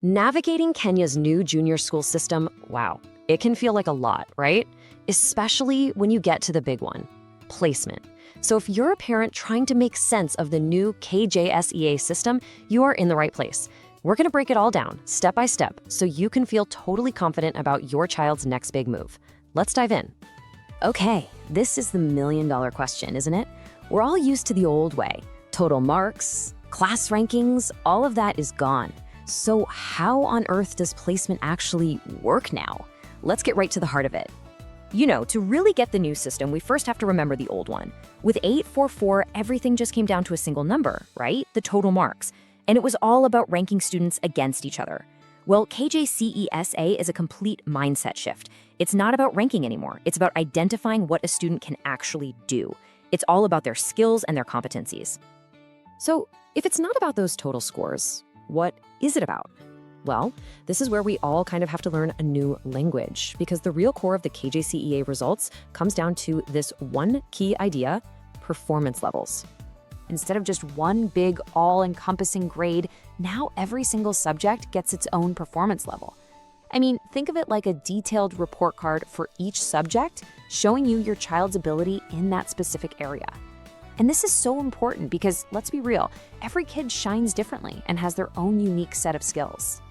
Navigating Kenya's new junior school system, wow, it can feel like a lot, right? Especially when you get to the big one, placement. So if you're a parent trying to make sense of the new KJSEA system, you are in the right place. We're going to break it all down, step by step, so you can feel totally confident about your child's next big move. Let's dive in. Okay, this is the million-dollar question, isn't it? We're all used to the old way. Total marks, class rankings, all of that is gone. So how on earth does placement actually work now? Let's get right to the heart of it. You know, to really get the new system, we first have to remember the old one. With 844, everything just came down to a single number, right? The total marks. And it was all about ranking students against each other. Well, KJCESA is a complete mindset shift. It's not about ranking anymore. It's about identifying what a student can actually do. It's all about their skills and their competencies. So if it's not about those total scores, what is it about? Well, this is where we all kind of have to learn a new language, because the real core of the KJCEA results comes down to this one key idea: performance levels. Instead of just one big, all-encompassing grade, now every single subject gets its own performance level. I mean, think of it like a detailed report card for each subject, showing you your child's ability in that specific area. And this is so important because, let's be real, every kid shines differently and has their own unique set of skills.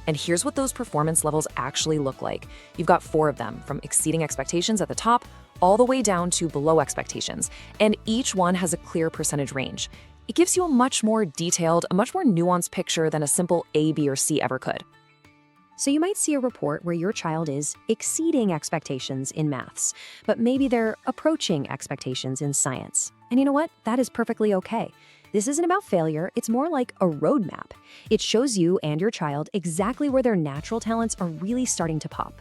And here's what those performance levels actually look like. You've got 4 of them, from exceeding expectations at the top all the way down to below expectations, and each one has a clear percentage range. It gives you a much more detailed, a much more nuanced picture than a simple A, B, or C ever could. So you might see a report where your child is exceeding expectations in maths, but maybe they're approaching expectations in science. And you know what? That is perfectly okay. This isn't about failure, it's more like a roadmap. It shows you and your child exactly where their natural talents are really starting to pop.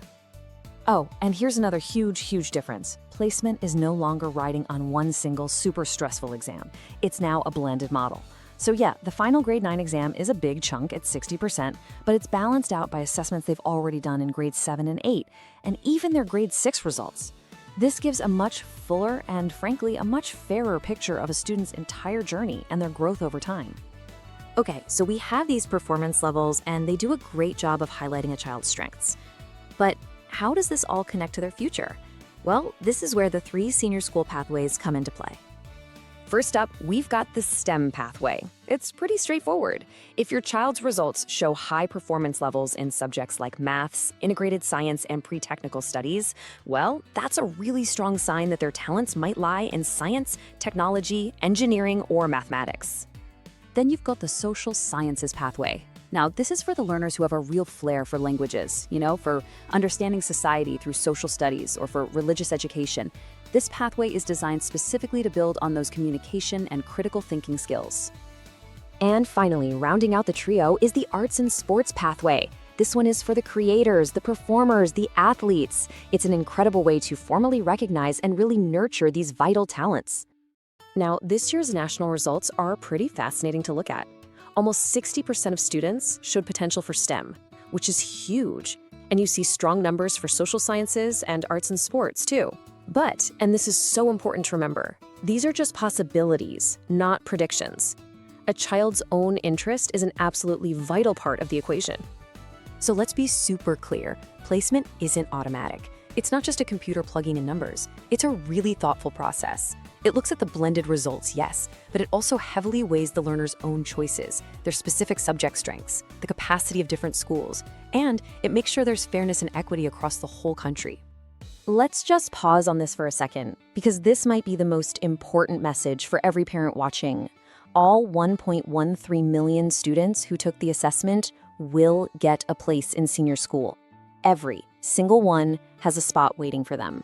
Oh, and here's another huge difference. Placement is no longer riding on one single super stressful exam. It's now a blended model. So yeah, the final grade 9 exam is a big chunk at 60%, but it's balanced out by assessments they've already done in grades 7 and 8, and even their grade 6 results. This gives a much fuller and, frankly, a much fairer picture of a student's entire journey and their growth over time. Okay, so we have these performance levels, and they do a great job of highlighting a child's strengths. But how does this all connect to their future? Well, this is where the 3 senior school pathways come into play. First up, we've got the STEM pathway. It's pretty straightforward. If your child's results show high performance levels in subjects like maths, integrated science, and pre-technical studies, well, that's a really strong sign that their talents might lie in science, technology, engineering, or mathematics. Then you've got the social sciences pathway. Now, this is for the learners who have a real flair for languages, for understanding society through social studies or for religious education. This pathway is designed specifically to build on those communication and critical thinking skills. And finally, rounding out the trio is the arts and sports pathway. This one is for the creators, the performers, the athletes. It's an incredible way to formally recognize and really nurture these vital talents. Now, this year's national results are pretty fascinating to look at. Almost 60% of students showed potential for STEM, which is huge. And you see strong numbers for social sciences and arts and sports, too. But, and this is so important to remember, these are just possibilities, not predictions. A child's own interest is an absolutely vital part of the equation. So let's be super clear. Placement isn't automatic. It's not just a computer plugging in numbers. It's a really thoughtful process. It looks at the blended results, yes, but it also heavily weighs the learner's own choices, their specific subject strengths, the capacity of different schools, and it makes sure there's fairness and equity across the whole country. Let's just pause on this for a second, because this might be the most important message for every parent watching. All 1.13 million students who took the assessment will get a place in senior school. Every single one has a spot waiting for them.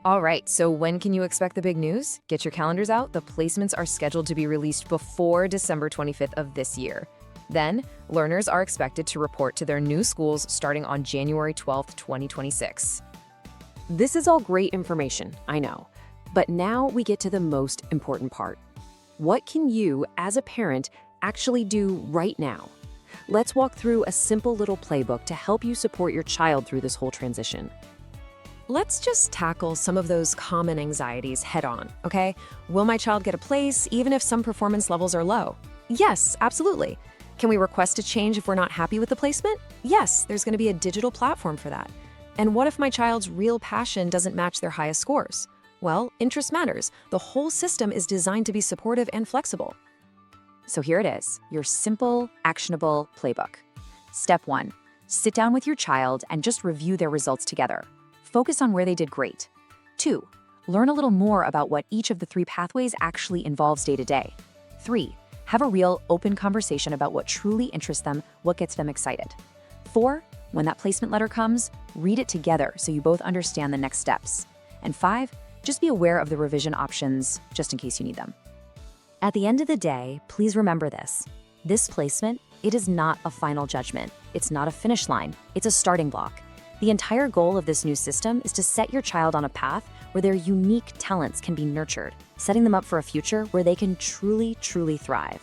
All right, so when can you expect the big news? Get your calendars out. The placements are scheduled to be released before December 25th of this year. Then, learners are expected to report to their new schools starting on January 12th, 2026. This is all great information, I know. But now we get to the most important part. What can you, as a parent, actually do right now? Let's walk through a simple little playbook to help you support your child through this whole transition. Let's just tackle some of those common anxieties head on, okay? Will my child get a place even if some performance levels are low? Yes, absolutely. Can we request a change if we're not happy with the placement? Yes, there's going to be a digital platform for that. And what if my child's real passion doesn't match their highest scores? Well, interest matters. The whole system is designed to be supportive and flexible. So here it is, your simple, actionable playbook. Step 1, sit down with your child and just review their results together. Focus on where they did great. 2, learn a little more about what each of the 3 pathways actually involves day to day. 3, have a real, open conversation about what truly interests them, what gets them excited. 4, when that placement letter comes, read it together so you both understand the next steps. And 5, just be aware of the revision options just in case you need them. At the end of the day, please remember this. This placement, it is not a final judgment. It's not a finish line. It's a starting block. The entire goal of this new system is to set your child on a path where their unique talents can be nurtured, setting them up for a future where they can truly, truly thrive.